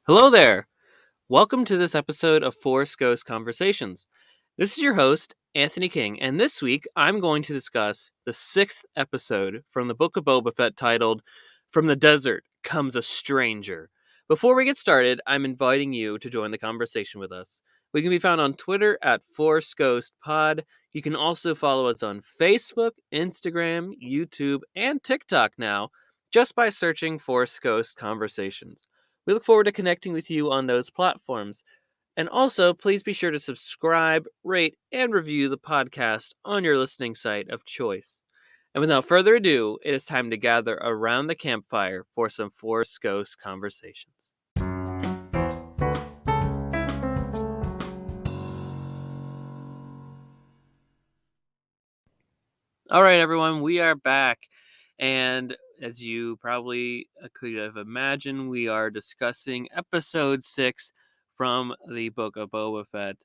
Hello there! Welcome to this episode of Force Ghost Conversations. This is your host, Anthony King, and this week I'm going to discuss the sixth episode from the Book of Boba Fett titled From the Desert Comes a Stranger. Before we get started, I'm inviting you to join the conversation with us. We can be found on Twitter at Force Ghost Pod. You can also follow us on Facebook, Instagram, YouTube, and TikTok now, just by searching Force Ghost Conversations. We look forward to connecting with you on those platforms. And also, please be sure to subscribe, rate, and review the podcast on your listening site of choice. And without further ado, it is time to gather around the campfire for some Force Ghost conversations. All right, everyone, we are back. And as you probably could have imagined, we are discussing episode 6 from the Book of Boba Fett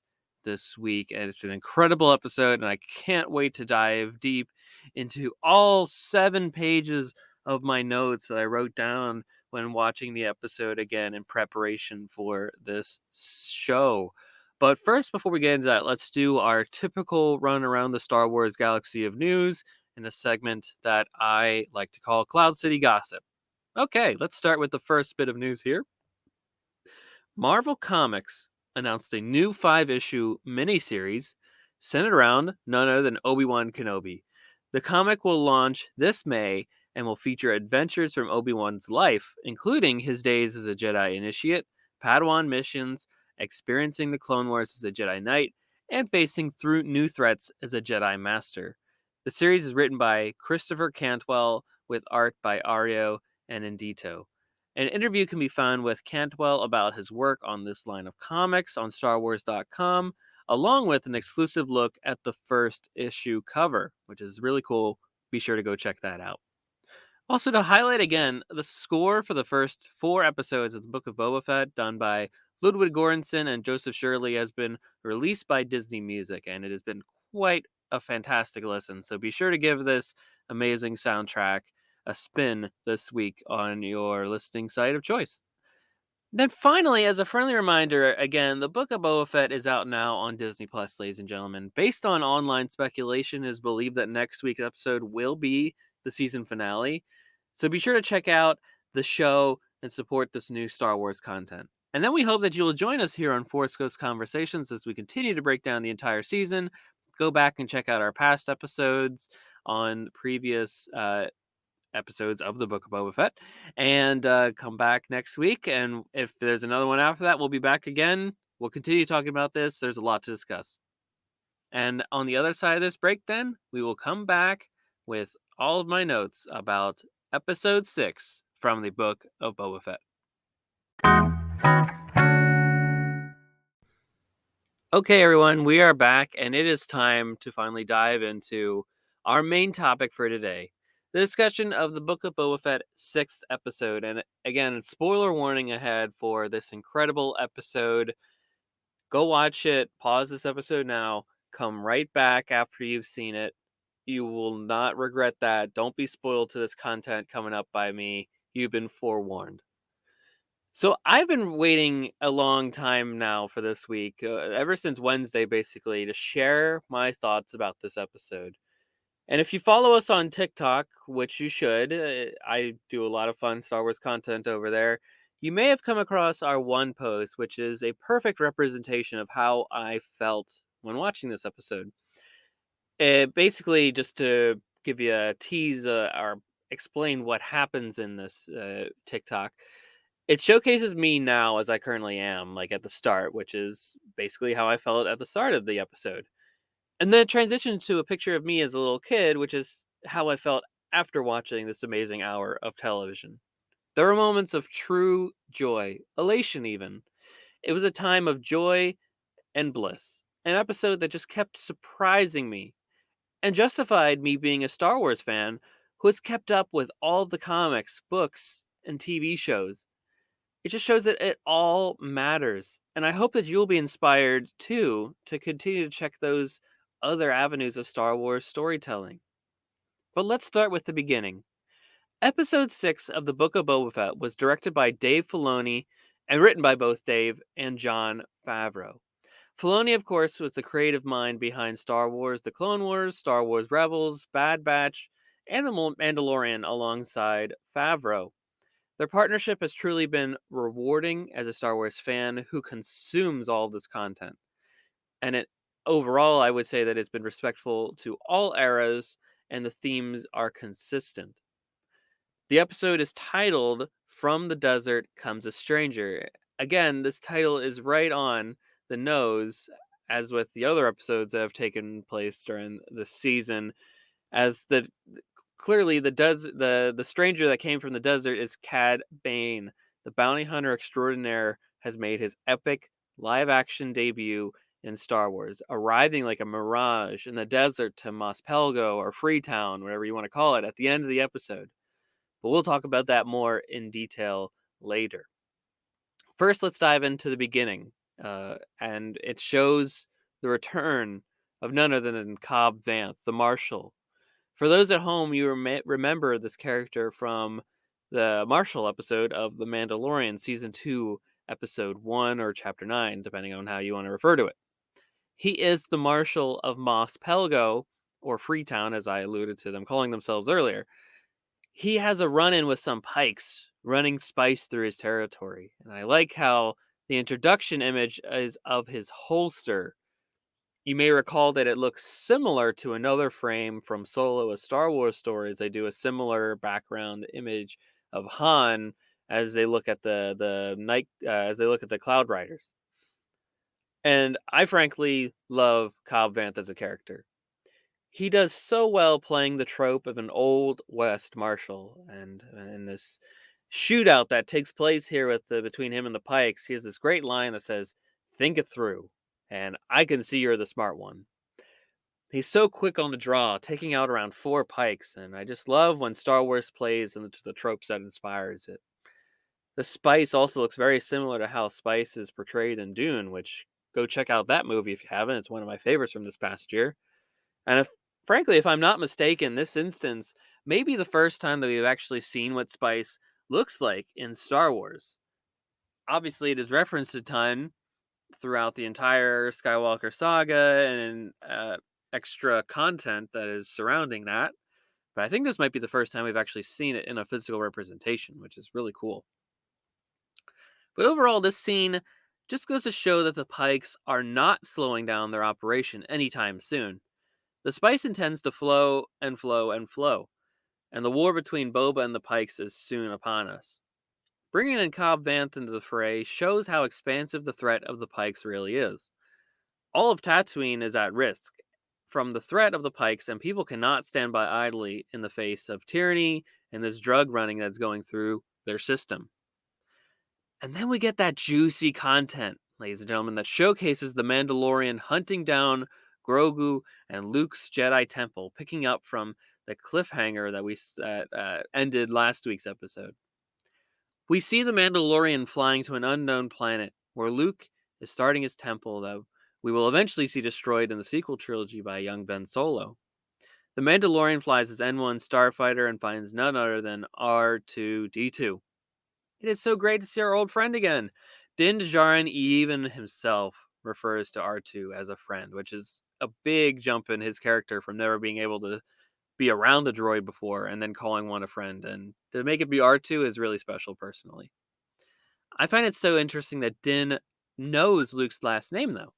this week. And it's an incredible episode, and I can't wait to dive deep into all 7 pages of my notes that I wrote down when watching the episode again in preparation for this show. But first, before we get into that, let's do our typical run around the Star Wars galaxy of news in a segment that I like to call Cloud City Gossip. Okay, let's start with the first bit of news here. Marvel Comics announced a new 5-issue miniseries centered around none other than Obi-Wan Kenobi. The comic will launch this May and will feature adventures from Obi-Wan's life, including his days as a Jedi Initiate, Padawan missions, experiencing the Clone Wars as a Jedi Knight, and facing through new threats as a Jedi Master. The series is written by Christopher Cantwell with art by Ario and Indito. An interview can be found with Cantwell about his work on this line of comics on StarWars.com, along with an exclusive look at the first issue cover, which is really cool. Be sure to go check that out. Also, to highlight again, the score for the first 4 episodes of the Book of Boba Fett, done by Ludwig Göransson and Joseph Shirley, has been released by Disney Music, and it has been quite a fantastic listen. So be sure to give this amazing soundtrack a spin this week on your listening site of choice. Then finally, as a friendly reminder, again, the Book of Boba Fett is out now on Disney Plus, ladies and gentlemen. Based on online speculation, it is believed that next week's episode will be the season finale. So be sure to check out the show and support this new Star Wars content. And then we hope that you will join us here on Force Ghost Conversations as we continue to break down the entire season. Go back and check out our past episodes on previous episodes of the Book of Boba Fett, and come back next week. And if there's another one after that, we'll be back again. We'll continue talking about this. There's a lot to discuss. And on the other side of this break, then, we will come back with all of my notes about episode 6 from the Book of Boba Fett. Okay, everyone, we are back, and it is time to finally dive into our main topic for today, the discussion of the Book of Boba Fett 6th episode. And again, spoiler warning ahead for this incredible episode. Go watch it, pause this episode now, come right back after you've seen it. You will not regret that. Don't be spoiled to this content coming up by me. You've been forewarned. So I've been waiting a long time now for this week, ever since Wednesday, basically, to share my thoughts about this episode. And if you follow us on TikTok, which you should, I do a lot of fun Star Wars content over there, you may have come across our one post, which is a perfect representation of how I felt when watching this episode. Basically, just to give you a tease or explain what happens in this TikTok, it showcases me now as I currently am, like at the start, which is basically how I felt at the start of the episode. And then it transitions to a picture of me as a little kid, which is how I felt after watching this amazing hour of television. There were moments of true joy, elation even. It was a time of joy and bliss. An episode that just kept surprising me and justified me being a Star Wars fan who has kept up with all the comics, books, and TV shows. It just shows that it all matters. And I hope that you'll be inspired too to continue to check those other avenues of Star Wars storytelling. But let's start with the beginning. Episode 6 of the Book of Boba Fett was directed by Dave Filoni and written by both Dave and Jon Favreau. Filoni, of course, was the creative mind behind Star Wars The Clone Wars, Star Wars Rebels, Bad Batch, and The Mandalorian alongside Favreau. Their partnership has truly been rewarding as a Star Wars fan who consumes all this content. And overall, I would say that it's been respectful to all eras and the themes are consistent. The episode is titled From the Desert Comes a Stranger. Again, this title is right on the nose, as with the other episodes that have taken place during the season, as clearly the stranger that came from the desert is Cad Bane. The bounty hunter extraordinaire has made his epic live action debut in Star Wars, arriving like a mirage in the desert to Mos Pelgo or Freetown, whatever you want to call it, at the end of the episode. But we'll talk about that more in detail later. First, let's dive into the beginning, and it shows the return of none other than Cobb Vance, the Marshal. For those at home, you remember this character from the Marshal episode of The Mandalorian, Season 2, Episode 1, or Chapter 9, depending on how you want to refer to it. He is the Marshal of Mos Pelgo, or Freetown, as I alluded to them calling themselves earlier. He has a run-in with some pikes running spice through his territory, and I like how the introduction image is of his holster. You may recall that it looks similar to another frame from Solo: A Star Wars Story, as they do a similar background image of Han as they look at the night as they look at the Cloud Riders. And I frankly love Cobb Vanth as a character. He does so well playing the trope of an old West Marshal, and in this shootout that takes place here between him and the Pikes, he has this great line that says, "Think it through, and I can see you're the smart one." He's so quick on the draw, taking out around 4 Pikes, and I just love when Star Wars plays and the tropes that inspires it. The Spice also looks very similar to how Spice is portrayed in Dune, which go check out that movie if you haven't. It's one of my favorites from this past year. And frankly, if I'm not mistaken, this instance may be the first time that we've actually seen what Spice looks like in Star Wars. Obviously, it is referenced a ton throughout the entire Skywalker saga and extra content that is surrounding that. But I think this might be the first time we've actually seen it in a physical representation, which is really cool. But overall, this scene just goes to show that the Pikes are not slowing down their operation anytime soon. The spice intends to flow and flow and flow, and the war between Boba and the Pikes is soon upon us. Bringing in Cobb Vanth into the fray shows how expansive the threat of the Pikes really is. All of Tatooine is at risk from the threat of the Pikes, and people cannot stand by idly in the face of tyranny and this drug running that's going through their system. And then we get that juicy content, ladies and gentlemen, that showcases the Mandalorian hunting down Grogu and Luke's Jedi Temple, picking up from the cliffhanger that we ended last week's episode. We see the Mandalorian flying to an unknown planet where Luke is starting his temple that we will eventually see destroyed in the sequel trilogy by young Ben Solo. The Mandalorian flies his N1 starfighter and finds none other than R2-D2. It is so great to see our old friend again. Din Djarin even himself refers to R2 as a friend, which is a big jump in his character from never being able to be around a droid before and then calling one a friend. And to make it be R2 is really special personally. I find it so interesting that Din knows Luke's last name, though.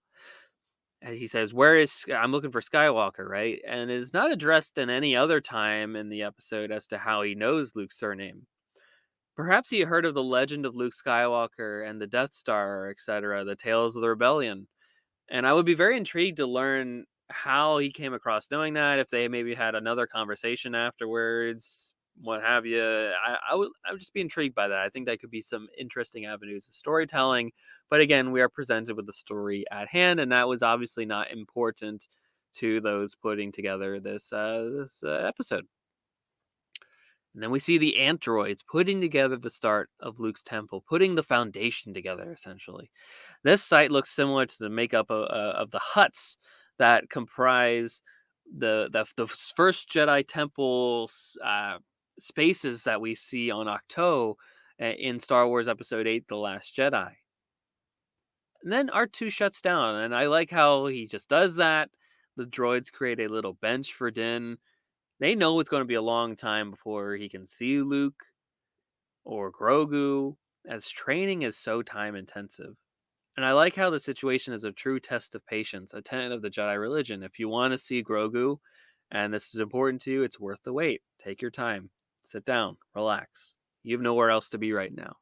And he says, I'm looking for Skywalker, right? And is not addressed in any other time in the episode as to how he knows Luke's surname. Perhaps he heard of the legend of Luke Skywalker and the Death Star, etc., the Tales of the Rebellion. And I would be very intrigued to learn how he came across knowing that, if they maybe had another conversation afterwards, what have you. I would just be intrigued by that. I think that could be some interesting avenues of storytelling. But again, we are presented with the story at hand, and that was obviously not important to those putting together this episode. And then we see the androids putting together the start of Luke's temple, putting the foundation together, essentially. This site looks similar to the makeup of the huts that comprise the first Jedi temple spaces that we see on Ahch-To in Star Wars Episode 8, The Last Jedi. And then R2 shuts down, and I like how he just does that. The droids create a little bench for Din. They know it's going to be a long time before he can see Luke or Grogu, as training is so time intensive. And I like how the situation is a true test of patience, a tenet of the Jedi religion. If you want to see Grogu, and this is important to you, it's worth the wait. Take your time, sit down, relax. You have nowhere else to be right now.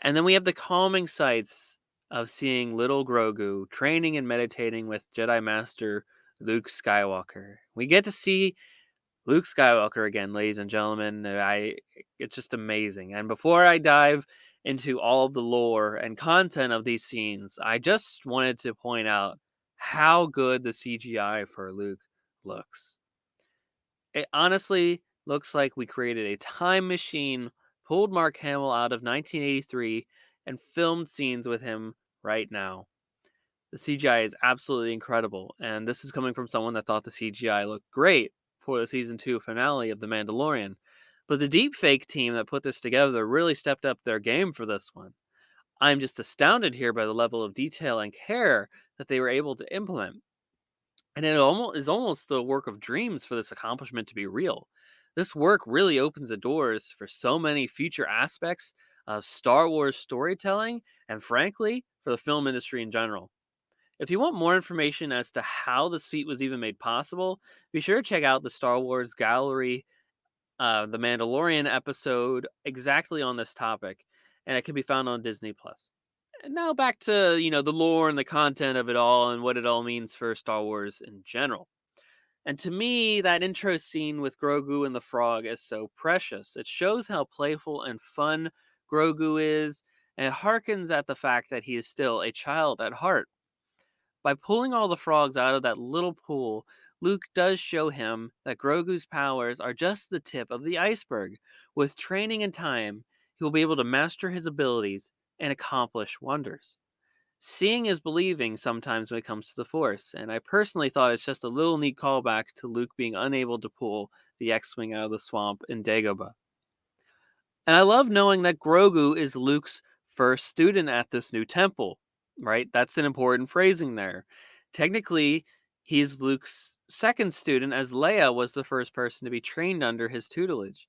And then we have the calming sights of seeing little Grogu training and meditating with Jedi Master Luke Skywalker. We get to see Luke Skywalker again, ladies and gentlemen. It's just amazing. And before I dive into all of the lore and content of these scenes, I just wanted to point out how good the CGI for Luke looks. It honestly looks like we created a time machine, pulled Mark Hamill out of 1983, and filmed scenes with him right now. The CGI is absolutely incredible, and this is coming from someone that thought the CGI looked great for the season 2 finale of The Mandalorian. But the deepfake team that put this together really stepped up their game for this one. I'm just astounded here by the level of detail and care that they were able to implement. And it almost the work of dreams for this accomplishment to be real. This work really opens the doors for so many future aspects of Star Wars storytelling and, frankly, for the film industry in general. If you want more information as to how this feat was even made possible, be sure to check out the Star Wars Gallery, The Mandalorian episode exactly on this topic, and it can be found on Disney Plus. And now back to, the lore and the content of it all and what it all means for Star Wars in general. And to me, that intro scene with Grogu and the frog is so precious. It shows how playful and fun Grogu is, and it harkens at the fact that he is still a child at heart. By pulling all the frogs out of that little pool, Luke does show him that Grogu's powers are just the tip of the iceberg. With training and time, he will be able to master his abilities and accomplish wonders. Seeing is believing sometimes when it comes to the Force, and I personally thought it's just a little neat callback to Luke being unable to pull the X-Wing out of the swamp in Dagobah. And I love knowing that Grogu is Luke's first student at this new temple, right? That's an important phrasing there. Technically, he's Luke's second student, as Leia was the first person to be trained under his tutelage.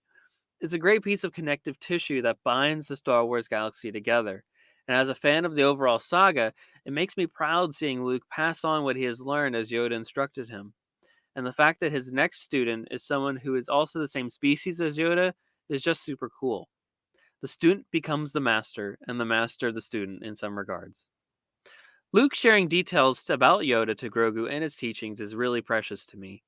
It's a great piece of connective tissue that binds the Star Wars galaxy together. And as a fan of the overall saga, it makes me proud seeing Luke pass on what he has learned as Yoda instructed him. And the fact that his next student is someone who is also the same species as Yoda is just super cool. The student becomes the master, and the master the student in some regards. Luke sharing details about Yoda to Grogu and his teachings is really precious to me.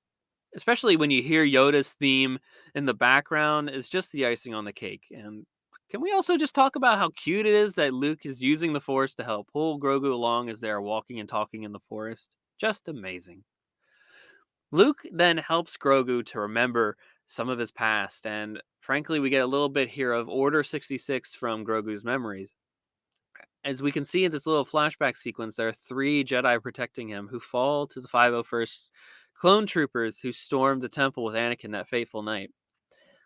Especially when you hear Yoda's theme in the background is just the icing on the cake. And can we also just talk about how cute it is that Luke is using the Force to help pull Grogu along as they are walking and talking in the forest? Just amazing. Luke then helps Grogu to remember some of his past, and frankly, we get a little bit here of Order 66 from Grogu's memories. As we can see in this little flashback sequence, there are 3 Jedi protecting him who fall to the 501st clone troopers who stormed the temple with Anakin that fateful night.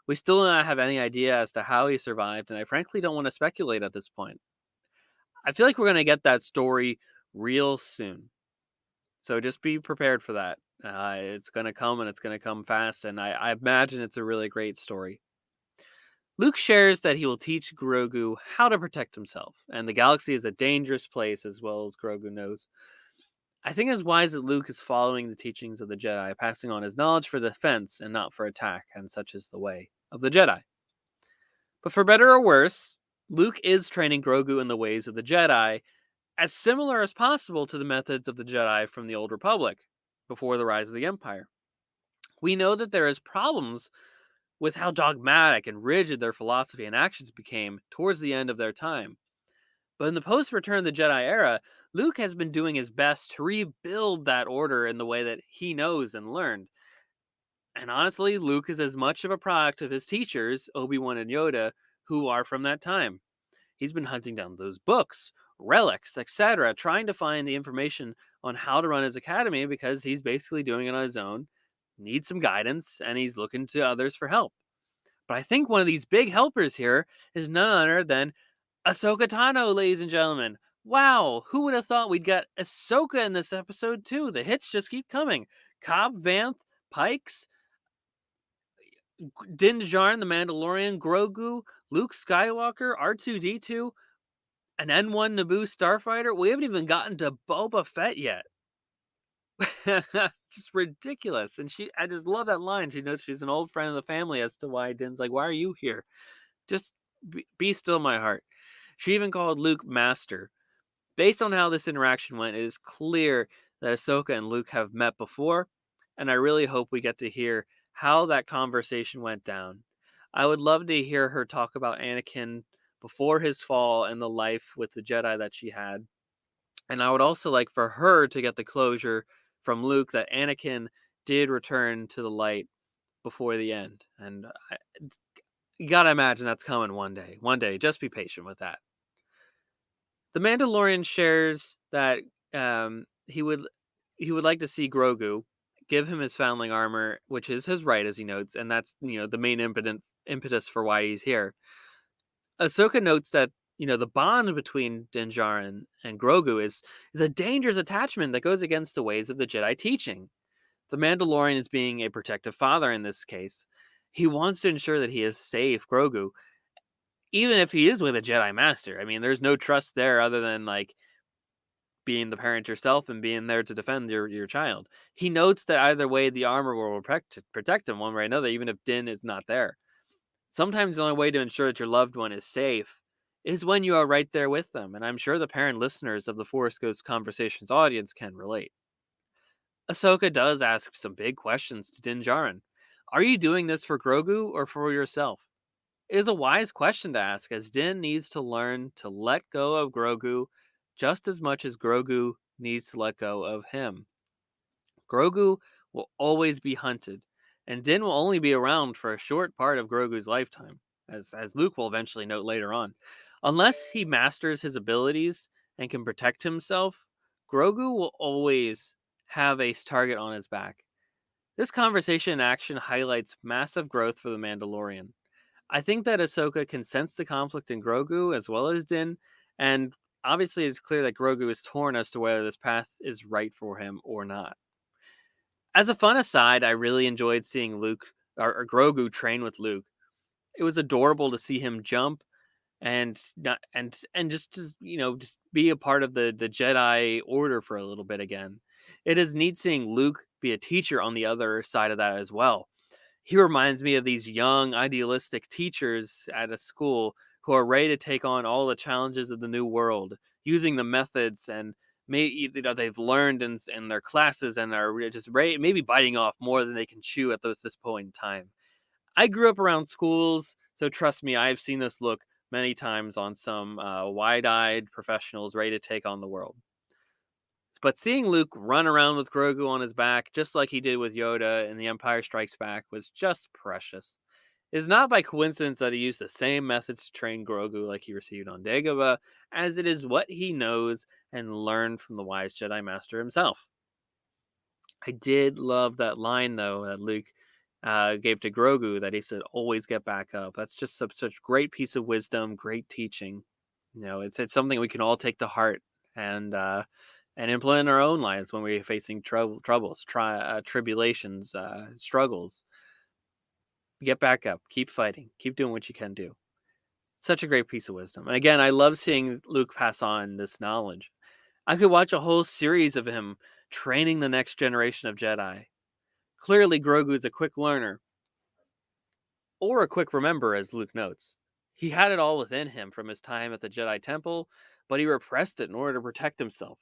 We still do not have any idea as to how he survived, and I frankly don't want to speculate at this point. I feel like we're going to get that story real soon. So just be prepared for that. It's going to come, and it's going to come fast, and I imagine it's a really great story. Luke shares that he will teach Grogu how to protect himself, and the galaxy is a dangerous place as well as Grogu knows. I think it's wise that Luke is following the teachings of the Jedi, passing on his knowledge for defense and not for attack, and such is the way of the Jedi. But for better or worse, Luke is training Grogu in the ways of the Jedi, as similar as possible to the methods of the Jedi from the Old Republic, before the rise of the Empire. We know that there is problems with how dogmatic and rigid their philosophy and actions became towards the end of their time. But in the post-Return of the Jedi era, Luke has been doing his best to rebuild that order in the way that he knows and learned. And honestly, Luke is as much of a product of his teachers, Obi-Wan and Yoda, who are from that time. He's been hunting down those books, relics, etc., trying to find the information on how to run his academy because he's basically doing it on his own, needs some guidance, and he's looking to others for help. But I think one of these big helpers here is none other than Ahsoka Tano, ladies and gentlemen. Wow, who would have thought we'd get Ahsoka in this episode too? The hits just keep coming. Cobb, Vanth, Pikes, Din Djarin, the Mandalorian, Grogu, Luke Skywalker, R2D2, an N1 Naboo starfighter. We haven't even gotten to Boba Fett yet. Just ridiculous. And I just love that line. She knows she's an old friend of the family as to why Din's like, why are you here? Just be still, my heart. She even called Luke Master. Based on how this interaction went, it is clear that Ahsoka and Luke have met before, and I really hope we get to hear how that conversation went down. I would love to hear her talk about Anakin before his fall and the life with the Jedi that she had. And I would also like for her to get the closure from Luke that Anakin did return to the light before the end. And you gotta imagine that's coming one day. One day. Just be patient with that. The Mandalorian shares that he would like to see Grogu, give him his foundling armor, which is his right, as he notes, and that's the main impetus for why he's here. Ahsoka notes that the bond between Din Djarin and Grogu is a dangerous attachment that goes against the ways of the Jedi teaching. The Mandalorian is being a protective father in this case. He wants to ensure that he is safe, Grogu, even if he is with a Jedi Master. I mean, there's no trust there other than like being the parent yourself and being there to defend your child. He notes that either way, the armor will protect him one way or another, even if Din is not there. Sometimes the only way to ensure that your loved one is safe is when you are right there with them, and I'm sure the parent listeners of the Force Ghost Conversations audience can relate. Ahsoka does ask some big questions to Din Djarin. Are you doing this for Grogu or for yourself? It is a wise question to ask, as Din needs to learn to let go of Grogu just as much as Grogu needs to let go of him. Grogu will always be hunted, and Din will only be around for a short part of Grogu's lifetime, as Luke will eventually note later on. Unless he masters his abilities and can protect himself, Grogu will always have a target on his back. This conversation in action highlights massive growth for the Mandalorian. I think that Ahsoka can sense the conflict in Grogu as well as Din, and obviously it's clear that Grogu is torn as to whether this path is right for him or not. As a fun aside, I really enjoyed seeing Luke or Grogu train with Luke. It was adorable to see him jump and not and just to, just be a part of the Jedi Order for a little bit again. It is neat seeing Luke be a teacher on the other side of that as well. He reminds me of these young, idealistic teachers at a school who are ready to take on all the challenges of the new world, using the methods and they've learned in their classes and are just ready, maybe biting off more than they can chew at this point in time. I grew up around schools, so trust me, I've seen this look many times on some wide-eyed professionals ready to take on the world. But seeing Luke run around with Grogu on his back, just like he did with Yoda in The Empire Strikes Back, was just precious. It is not by coincidence that he used the same methods to train Grogu like he received on Dagobah, as it is what he knows and learned from the wise Jedi Master himself. I did love that line, though, that Luke gave to Grogu, that he said, always get back up. That's just such great piece of wisdom, great teaching. It's something we can all take to heart and implement in our own lives when we're facing troubles, tribulations, struggles. Get back up, keep fighting, keep doing what you can do. Such a great piece of wisdom. And again, I love seeing Luke pass on this knowledge. I could watch a whole series of him training the next generation of Jedi. Clearly, Grogu is a quick learner, or a quick remember, as Luke notes. He had it all within him from his time at the Jedi Temple, but he repressed it in order to protect himself.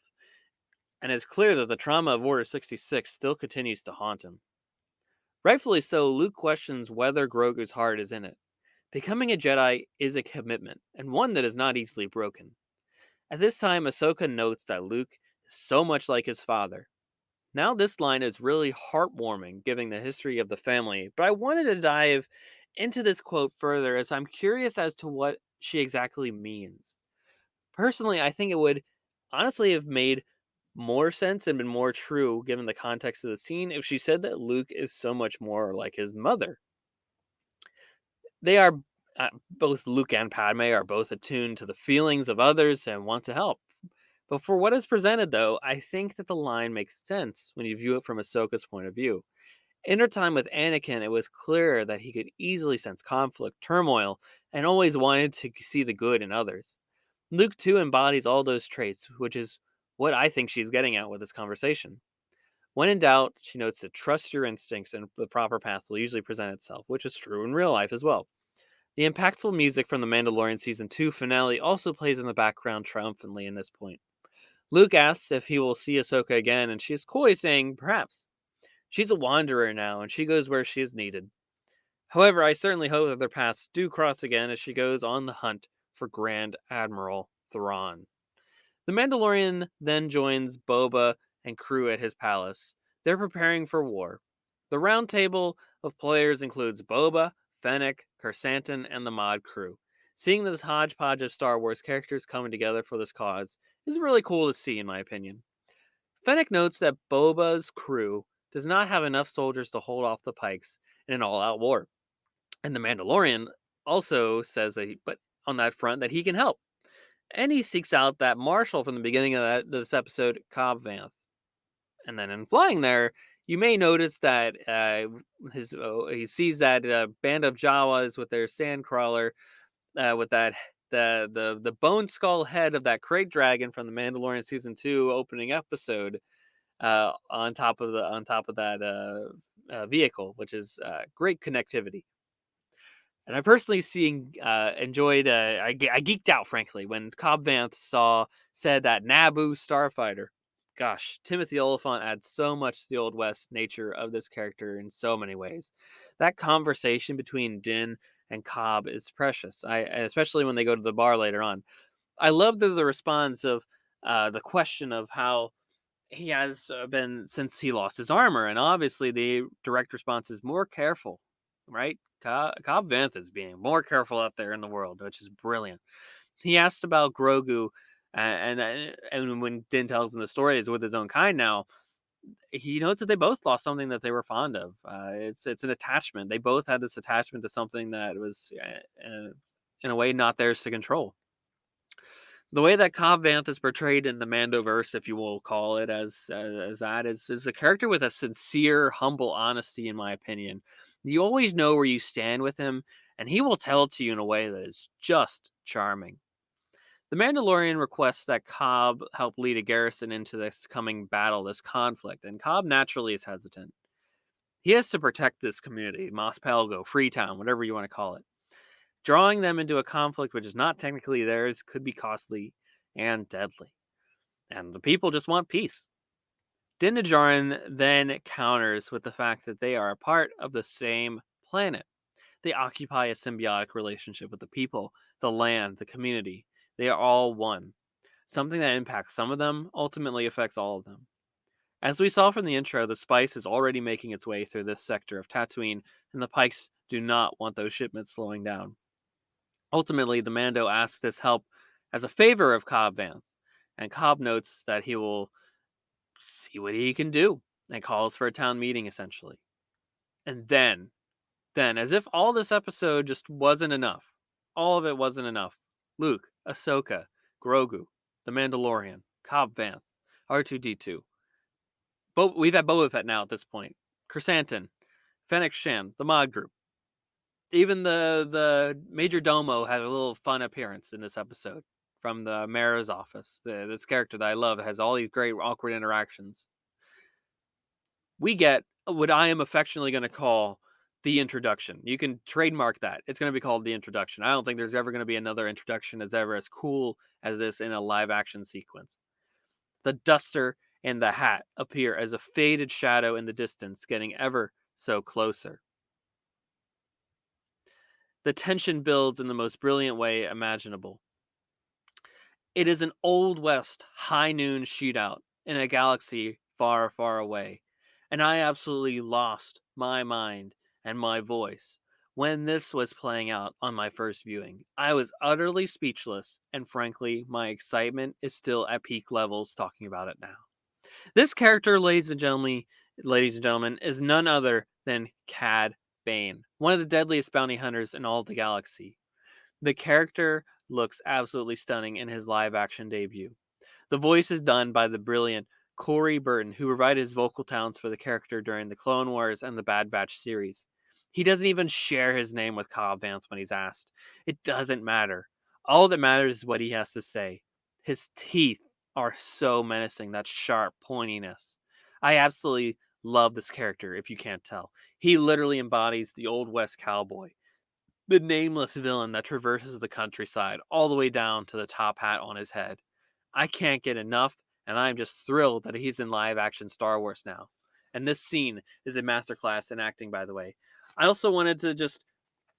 And it's clear that the trauma of Order 66 still continues to haunt him. Rightfully so, Luke questions whether Grogu's heart is in it. Becoming a Jedi is a commitment, and one that is not easily broken. At this time, Ahsoka notes that Luke is so much like his father. Now this line is really heartwarming, given the history of the family, but I wanted to dive into this quote further as I'm curious as to what she exactly means. Personally, I think it would honestly have made more sense and been more true given the context of the scene if she said that Luke is so much more like his mother. They are both Luke and Padme are both attuned to the feelings of others and want to help. But for what is presented, though, I think that the line makes sense when you view it from Ahsoka's point of view. In her time with Anakin, it was clear that he could easily sense conflict, turmoil, and always wanted to see the good in others. Luke, too, embodies all those traits, which is what I think she's getting at with this conversation. When in doubt, she notes to trust your instincts and the proper path will usually present itself, which is true in real life as well. The impactful music from the Mandalorian Season 2 finale also plays in the background triumphantly in this point. Luke asks if he will see Ahsoka again, and she is coy, saying, perhaps. She's a wanderer now, and she goes where she is needed. However, I certainly hope that their paths do cross again as she goes on the hunt for Grand Admiral Thrawn. The Mandalorian then joins Boba and crew at his palace. They're preparing for war. The round table of players includes Boba, Fennec, Kersantin, and the mod crew. Seeing this hodgepodge of Star Wars characters coming together for this cause is really cool to see, in my opinion. Fennec notes that Boba's crew does not have enough soldiers to hold off the Pikes in an all-out war, and the Mandalorian also says that, but on that front, that he can help. And he seeks out that marshal from the beginning of this episode, Cobb Vanth. And then in flying there, you may notice that he sees that band of Jawas with their sandcrawler, with that the bone skull head of that crate dragon from the Mandalorian season 2 opening episode, on top of that vehicle, which is great connectivity. And I personally enjoyed. I geeked out, frankly, when Cobb Vanth said that Naboo starfighter. Gosh, Timothy Oliphant adds so much to the Old West nature of this character in so many ways. That conversation between Din and Cobb is precious. Especially when they go to the bar later on. I love the response of the question of how he has been since he lost his armor, and obviously the direct response is more careful, right? Cobb Vanth is being more careful out there in the world, which is brilliant. He asked about Grogu, and when Din tells him the story is with his own kind now, he notes that they both lost something that they were fond of. It's an attachment. They both had this attachment to something that was, in a way, not theirs to control. The way that Cobb Vanth is portrayed in the Mandoverse, if you will call it as that, is a character with a sincere, humble honesty, in my opinion. You always know where you stand with him, and he will tell it to you in a way that is just charming. The Mandalorian requests that Cobb help lead a garrison into this coming battle, this conflict, and Cobb naturally is hesitant. He has to protect this community, Mos Pelgo, Freetown, whatever you want to call it. Drawing them into a conflict which is not technically theirs could be costly and deadly. And the people just want peace. Din Djarin then counters with the fact that they are a part of the same planet. They occupy a symbiotic relationship with the people, the land, the community. They are all one. Something that impacts some of them ultimately affects all of them. As we saw from the intro, the spice is already making its way through this sector of Tatooine, and the Pikes do not want those shipments slowing down. Ultimately, the Mando asks this help as a favor of Cobb Vanth, and Cobb notes that he will see what he can do and calls for a town meeting, essentially. And then, as if all this episode just wasn't enough, all of it wasn't enough, Luke, Ahsoka, Grogu, the Mandalorian, Cobb Vanth, R2-D2. We've had Boba Fett now at this point. Kersantin, Fennec Shan, the Mod Group. Even the Major Domo had a little fun appearance in this episode from the mayor's office. This character that I love has all these great awkward interactions. We get what I am affectionately going to call the introduction. You can trademark that. It's going to be called the introduction. I don't think there's ever going to be another introduction that's ever as cool as this in a live action sequence. The duster and the hat appear as a faded shadow in the distance, getting ever so closer. The tension builds in the most brilliant way imaginable. It is an Old West high noon shootout in a galaxy far, far away, and I absolutely lost my mind and my voice when this was playing out on my first viewing. I was utterly speechless, and frankly, my excitement is still at peak levels talking about it now. This character, ladies and gentlemen, is none other than Cad Bane, one of the deadliest bounty hunters in all of the galaxy. The character looks absolutely stunning in his live action debut. The voice is done by the brilliant Corey Burton, who provided his vocal talents for the character during the Clone Wars and the Bad Batch series. He doesn't even share his name with Cobb Vance when he's asked. It doesn't matter. All that matters is what he has to say. His teeth are so menacing, that sharp pointiness. I absolutely love this character, if you can't tell. He literally embodies the Old West cowboy, the nameless villain that traverses the countryside all the way down to the top hat on his head. I can't get enough, and I'm just thrilled that he's in live action Star Wars now. And this scene is a masterclass in acting, by the way. I also wanted to just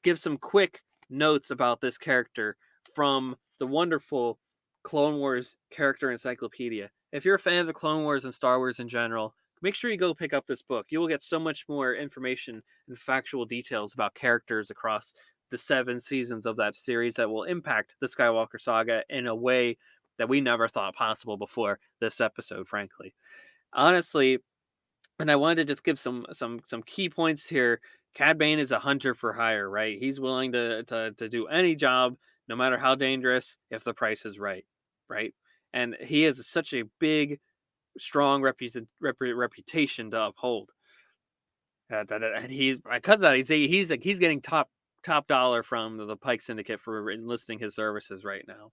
give some quick notes about this character from the wonderful Clone Wars character encyclopedia. If you're a fan of the Clone Wars and Star Wars in general, make sure you go pick up this book. You will get so much more information and factual details about characters across the 7 seasons of that series that will impact the Skywalker saga in a way that we never thought possible before this episode, frankly. Honestly, and I wanted to just give some key points here. Cad Bane is a hunter for hire, right? He's willing to do any job, no matter how dangerous, if the price is right, right? And he has such a big, strong reputation to uphold. And he's because of that, he's getting top dollar from the Pike Syndicate for enlisting his services right now.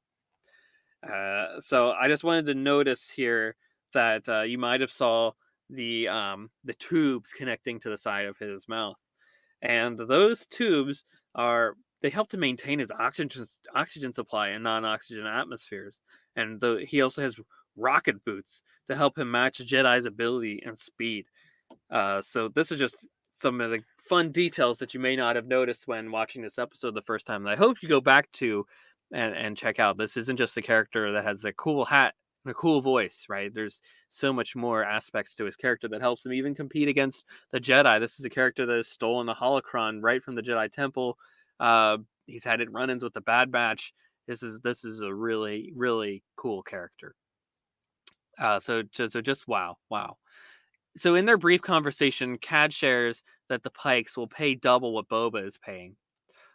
So I just wanted to notice here that you might have saw the tubes connecting to the side of his mouth, and those tubes they help to maintain his oxygen supply in non-oxygen atmospheres, and he also has rocket boots to help him match Jedi's ability and speed. So this is just some of the fun details that you may not have noticed when watching this episode the first time. And I hope you go back to and check out. This isn't just a character that has a cool hat and a cool voice, right? There's so much more aspects to his character that helps him even compete against the Jedi. This is a character that has stolen the holocron right from the Jedi Temple. He's had run-ins with the Bad Batch. This is a really, really cool character. So just wow. So in their brief conversation, Cad shares that the Pikes will pay double what Boba is paying.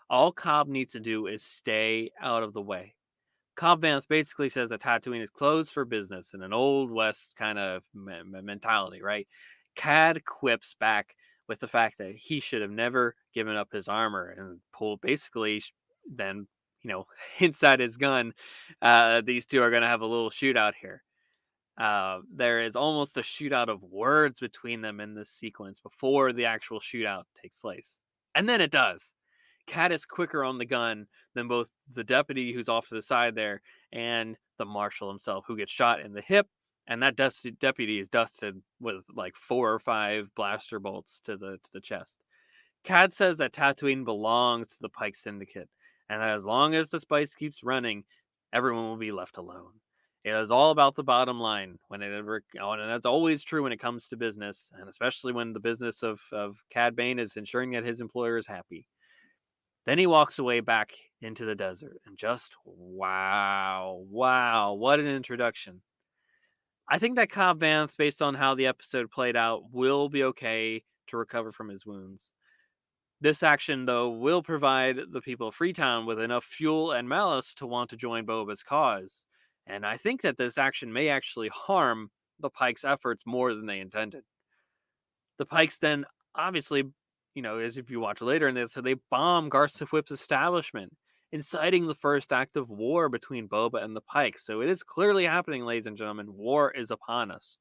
All Cobb needs to do is stay out of the way. Cobb Vance basically says that Tatooine is closed for business in an old West kind of mentality, right? Cad quips back with the fact that he should have never given up his armor and then, hints at his gun. These two are going to have a little shootout here. There is almost a shootout of words between them in this sequence before the actual shootout takes place. And then it does. Cad is quicker on the gun than both the deputy who's off to the side there and the marshal himself, who gets shot in the hip. And that deputy is dusted with like 4 or 5 blaster bolts to the chest. Cad says that Tatooine belongs to the Pike Syndicate, and that as long as the spice keeps running, everyone will be left alone. It is all about the bottom line and that's always true when it comes to business, and especially when the business of Cad Bane is ensuring that his employer is happy. Then he walks away back into the desert, and just wow, what an introduction. I think that Cobb Vanth, based on how the episode played out, will be okay to recover from his wounds. This action, though, will provide the people of Freetown with enough fuel and malice to want to join Boba's cause. And I think that this action may actually harm the Pikes' efforts more than they intended. The Pikes then, obviously, as if you watch later in this, so they bomb Garsa Whip's establishment, inciting the first act of war between Boba and the Pikes. So it is clearly happening, ladies and gentlemen. War is upon us.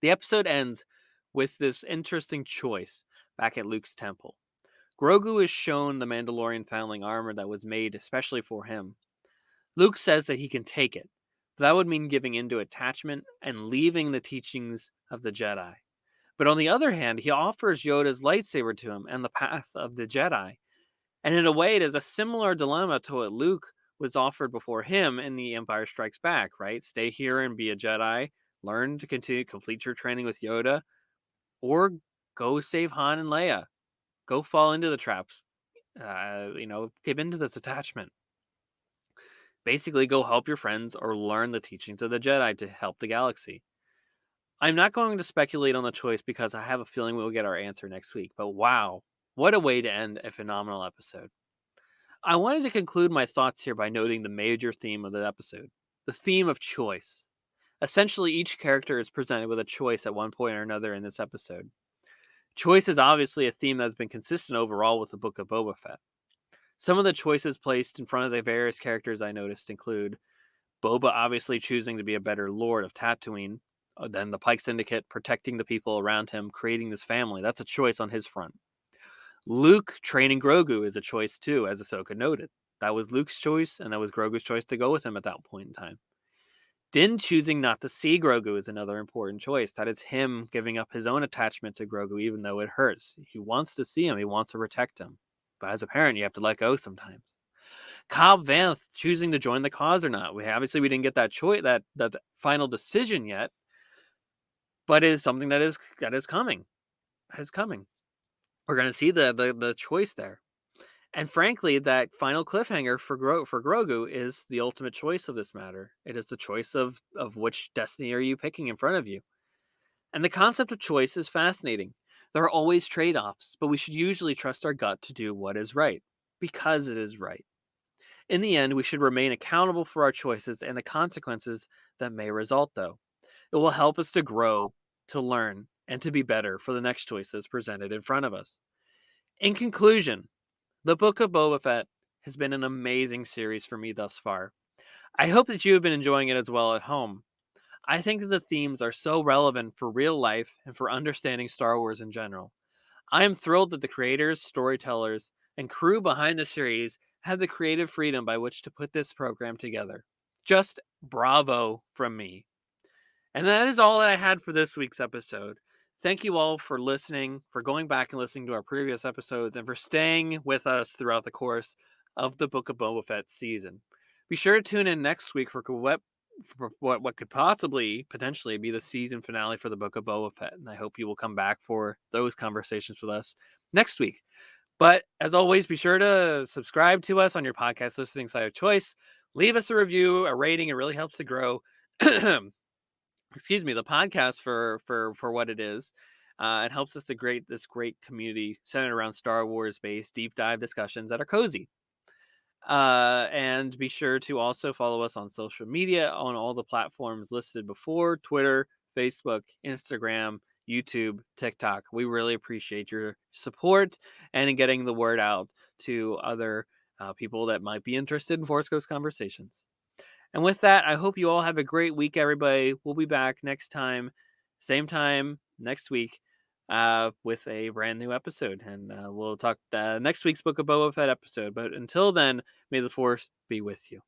The episode ends with this interesting choice back at Luke's temple. Grogu is shown the Mandalorian foundling armor that was made especially for him. Luke says that he can take it, but that would mean giving into attachment and leaving the teachings of the Jedi. But on the other hand, he offers Yoda's lightsaber to him and the path of the Jedi. And in a way, it is a similar dilemma to what Luke was offered before him in The Empire Strikes Back, right? Stay here and be a Jedi, learn to complete your training with Yoda, or go save Han and Leia. Go fall into the traps. Give into this attachment. Basically, go help your friends or learn the teachings of the Jedi to help the galaxy. I'm not going to speculate on the choice because I have a feeling we'll get our answer next week. But wow, What a way to end a phenomenal episode. I wanted to conclude my thoughts here by noting the major theme of the episode, the theme of choice. Essentially, each character is presented with a choice at one point or another in this episode. Choice is obviously a theme that's been consistent overall with the Book of Boba Fett. Some of the choices placed in front of the various characters I noticed include Boba obviously choosing to be a better lord of Tatooine, than the Pike Syndicate, protecting the people around him, creating this family. That's a choice on his front. Luke training Grogu is a choice too, as Ahsoka noted. That was Luke's choice, and that was Grogu's choice to go with him at that point in time. Din choosing not to see Grogu is another important choice. That is him giving up his own attachment to Grogu, even though it hurts. He wants to see him, he wants to protect him. But as a parent, you have to let go sometimes. Cobb Vance choosing to join the cause or not. We didn't get that choice, that final decision yet, but it is something that is coming. That is coming. We're going to see the choice there. And frankly, that final cliffhanger for Grogu is the ultimate choice of this matter. It is the choice of which destiny are you picking in front of you. And the concept of choice is fascinating. There are always trade-offs, but we should usually trust our gut to do what is right, because it is right. In the end, we should remain accountable for our choices and the consequences that may result, though. It will help us to grow, to learn, and to be better for the next choice that's presented in front of us. In conclusion, the Book of Boba Fett has been an amazing series for me thus far. I hope that you have been enjoying it as well at home. I think that the themes are so relevant for real life and for understanding Star Wars in general. I am thrilled that the creators, storytellers, and crew behind the series had the creative freedom by which to put this program together. Just bravo from me. And that is all that I had for this week's episode. Thank you all for listening, for going back and listening to our previous episodes, and for staying with us throughout the course of the Book of Boba Fett season. Be sure to tune in next week for what could potentially be the season finale for the Book of Boba Fett. And I hope you will come back for those conversations with us next week. But as always, be sure to subscribe to us on your podcast listening site of choice. Leave us a review, a rating. It really helps to grow the podcast for what it is. It helps us to create this great community centered around Star Wars based deep dive discussions that are cozy. And be sure to also follow us on social media on all the platforms listed before: Twitter, Facebook, Instagram, YouTube, TikTok. We really appreciate your support and in getting the word out to other people that might be interested in Force Ghost conversations. And with that, I hope you all have a great week, everybody. We'll be back next time, same time next week, with a brand new episode. And we'll talk next week's Book of Boba Fett episode. But until then, may the Force be with you.